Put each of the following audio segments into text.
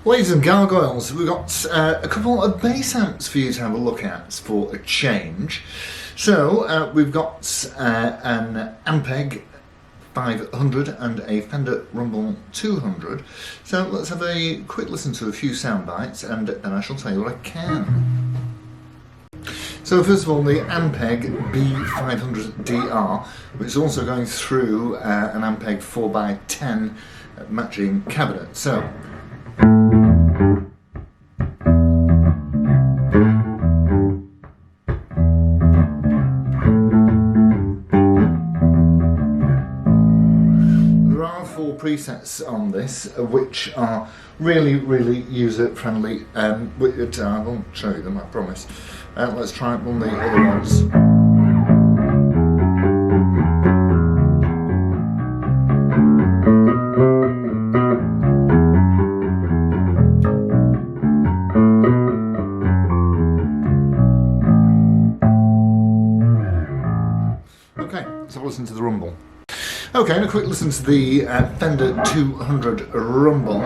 Ladies and gargoyles, we've got a couple of bass amps for you to have a look at for a change. So we've got an Ampeg B500 and a Fender Rumble 200. So let's have a quick listen to a few sound bites and then I shall tell you what I can. So first of all, the Ampeg B500DR, which is also going through an Ampeg 4x10 matching cabinet. So presets on this which are really user friendly. I won't show you them, I promise. Let's try one of the other ones. Okay, let's have a listen to the Rumble. Okay, and a quick listen to the Fender 200 Rumble.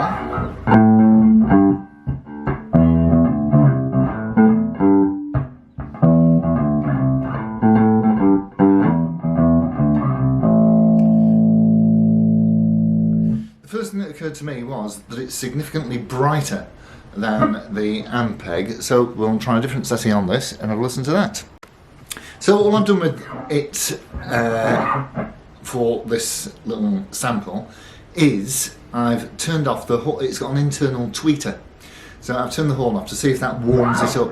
The first thing that occurred to me was that it's significantly brighter than the Ampeg, so we'll try a different setting on this and have a listen to that. So all I've done with it for this little sample is I've turned off the horn. It's got an internal tweeter, so I've turned the horn off to see if that warms it up.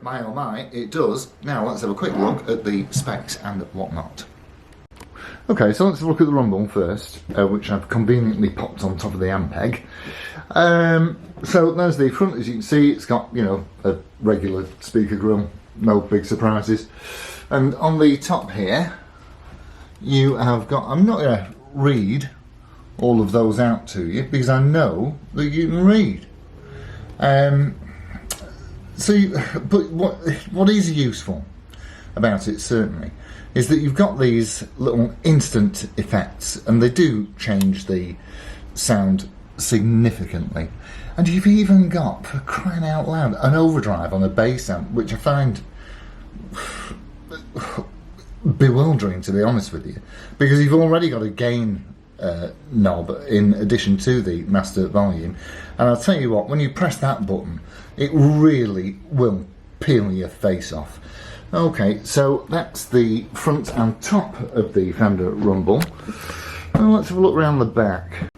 My oh my, it does. Now let's have a quick look at the specs and whatnot. Okay, so let's look at the Rumble first, which I've conveniently popped on top of the Ampeg. So there's the front, as you can see. It's got, you know, a regular speaker grill, no big surprises. And on the top here, you have got, I'm not going to read all of those out to you because I know that you can read. But what is useful about it, certainly, is that you've got these little instant effects and they do change the sound significantly. And you've even got, for crying out loud, an overdrive on a bass amp, which I find bewildering, to be honest with you, because you've already got a gain knob in addition to the master volume. And I'll tell you what, when you press that button, it really will peel your face off. Okay, so that's the front and top of the Fender Rumble. Now let's have a look around the back.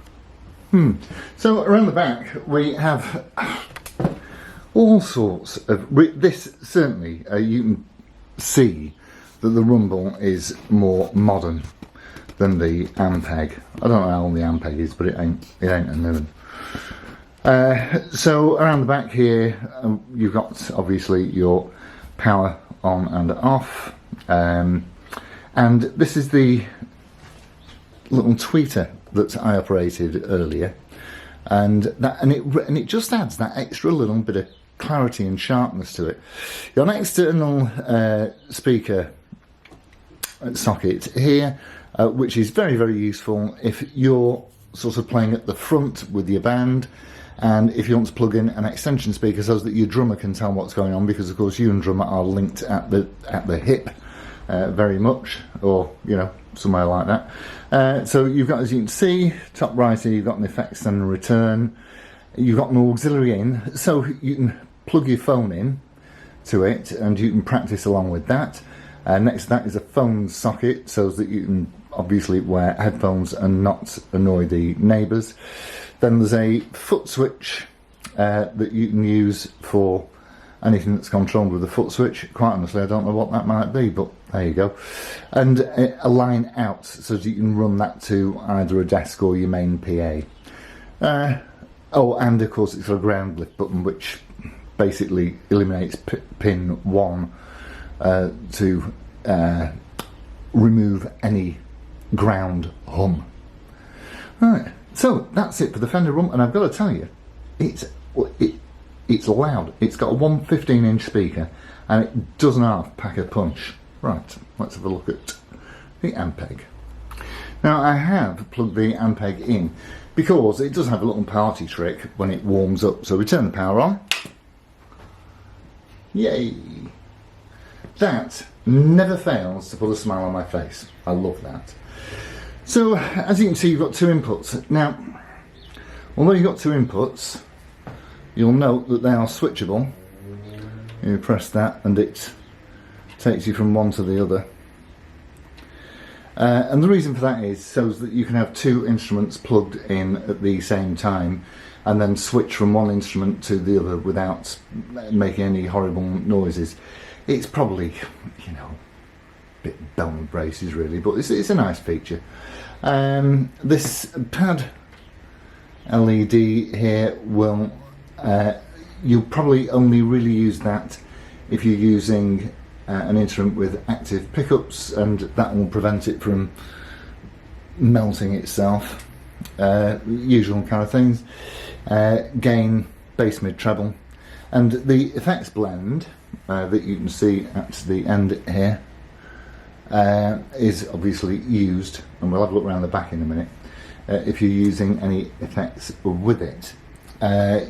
So around the back we have all sorts of... This, certainly, you can see that the Rumble is more modern than the Ampeg. I don't know how old the Ampeg is, but it ain't a new one. So around the back here, you've got obviously your power on and off, and this is the little tweeter that I operated earlier, and it just adds that extra little bit of clarity and sharpness to it. You've got an external speaker socket here, which is very useful if you're sort of playing at the front with your band, and if you want to plug in an extension speaker so that your drummer can tell what's going on, because of course you and drummer are linked at the hip very much, or you know, somewhere like that. So you've got, as you can see, top right here, you've got an effects and return. You've got an auxiliary in, so you can plug your phone in to it and you can practice along with that. Next to that is a phone socket, so that you can obviously wear headphones and not annoy the neighbours. Then there's a foot switch that you can use for anything that's controlled with a foot switch. Quite honestly, I don't know what that might be, but there you go. And a line out, so that you can run that to either a desk or your main PA. Oh, and of course it's got a ground lift button, which basically eliminates pin 1 to remove any ground hum. Right. So that's it for the Fender Rumble, and I've got to tell you, it's loud. It's got a 115-inch speaker, and it doesn't half pack a punch. Right, let's have a look at the Ampeg. Now I have plugged the Ampeg in because it does have a little party trick when it warms up. So we turn the power on. Yay! That never fails to put a smile on my face. I love that. So as you can see, you've got two inputs. Now, although you've got two inputs, you'll note that they are switchable. You press that and it takes you from one to the other. And the reason for that is so that you can have two instruments plugged in at the same time and then switch from one instrument to the other without making any horrible noises. It's probably, you know, a bit bell and braces really, but it's a nice feature. This pad LED here will, you'll probably only really use that if you're using an instrument with active pickups, and that will prevent it from melting itself. Usual kind of things. Gain, bass, mid, treble, and the effects blend that you can see at the end here is obviously used, and we'll have a look around the back in a minute, if you're using any effects with it.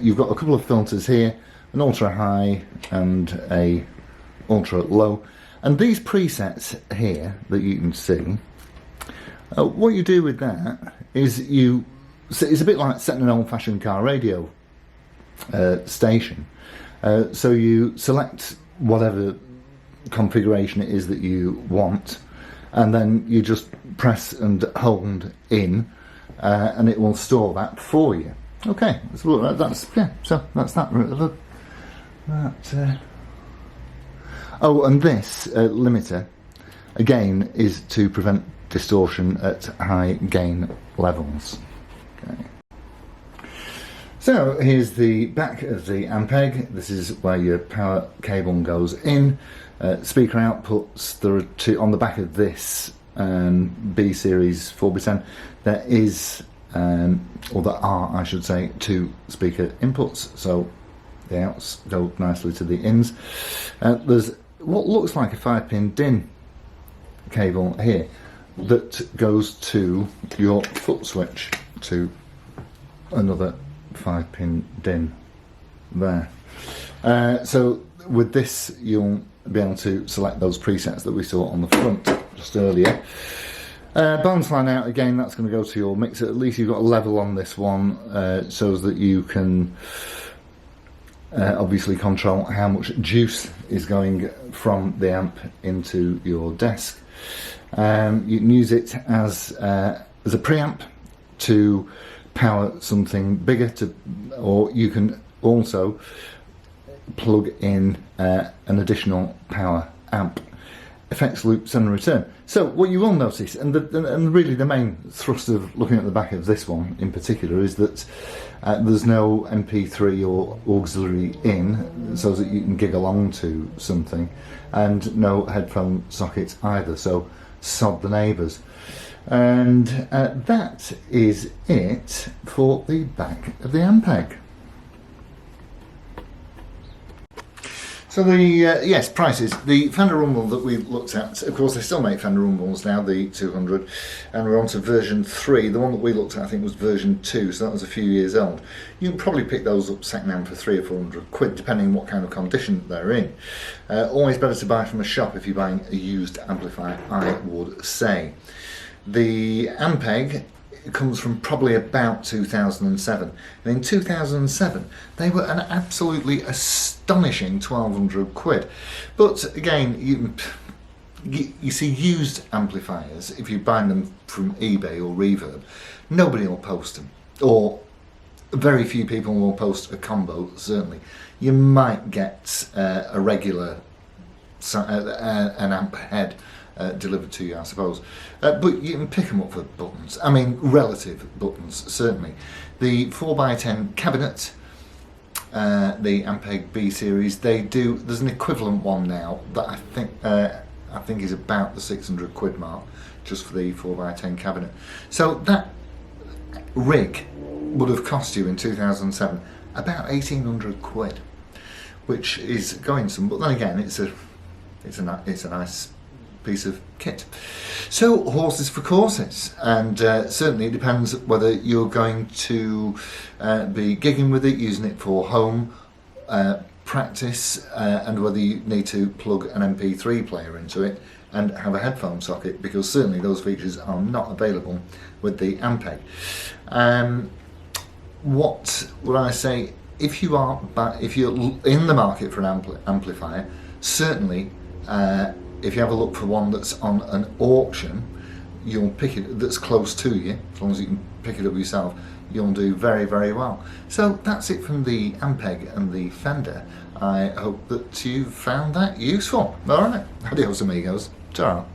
You've got a couple of filters here, an ultra high and a ultra low, and these presets here that you can see, what you do with that is it's a bit like setting an old-fashioned car radio station. So you select whatever configuration it is that you want, and then you just press and hold in, and it will store that for you. Okay, let's look at that. So that's that. Look, oh, and this limiter again is to prevent distortion at high gain levels. Okay. So here's the back of the Ampeg. This is where your power cable goes in. Speaker outputs, there are two on the back of this B series 4x10. There is, or there are, I should say, two speaker inputs. So the outs go nicely to the ins. There's what looks like a 5-pin DIN cable here that goes to your foot switch, to another 5-pin DIN there. So with this you'll be able to select those presets that we saw on the front just earlier. Balance line out, again, that's going to go to your mixer. At least you've got a level on this one, so that you can obviously control how much juice is going from the amp into your desk. You can use it as a preamp to power something bigger, or you can also plug in an additional power amp. Effects loop, send and return. So what you will notice, and really the main thrust of looking at the back of this one in particular, is that there's no MP3 or auxiliary in, so that you can gig along to something, and no headphone sockets either, so sod the neighbours. And that is it for the back of the Ampeg. So the, yes, prices. The Fender Rumble that we looked at, of course they still make Fender Rumbles now, the 200, and we're on to version 3. The one that we looked at I think was version 2, so that was a few years old. You can probably pick those up second hand for 300 or 400 quid, depending on what kind of condition they're in. Always better to buy from a shop if you're buying a used amplifier, I would say. The Ampeg comes from probably about 2007, and in 2007 they were an absolutely astonishing 1200 quid. But again, you see used amplifiers, if you buy them from eBay or Reverb, nobody will post them, or very few people will post a combo. Certainly you might get a regular an amp head delivered to you, I suppose, but you can pick them up for buttons. I mean, relative buttons, certainly. The 4x10 cabinet, the Ampeg B series, they do. There's an equivalent one now that I think is about the 600 quid mark, just for the 4x10 cabinet. So that rig would have cost you in 2007 about 1,800 quid, which is going some. But then again, it's a nice piece of kit. So horses for courses, and certainly it depends whether you're going to be gigging with it, using it for home practice, and whether you need to plug an MP3 player into it and have a headphone socket, because certainly those features are not available with the Ampeg. What would I say? If you're in the market for an amplifier, certainly if you have a look for one that's on an auction, you'll pick it that's close to you. As long as you can pick it up yourself, you'll do very, very well. So that's it from the Ampeg and the Fender. I hope that you found that useful. All right, adios amigos. Ciao.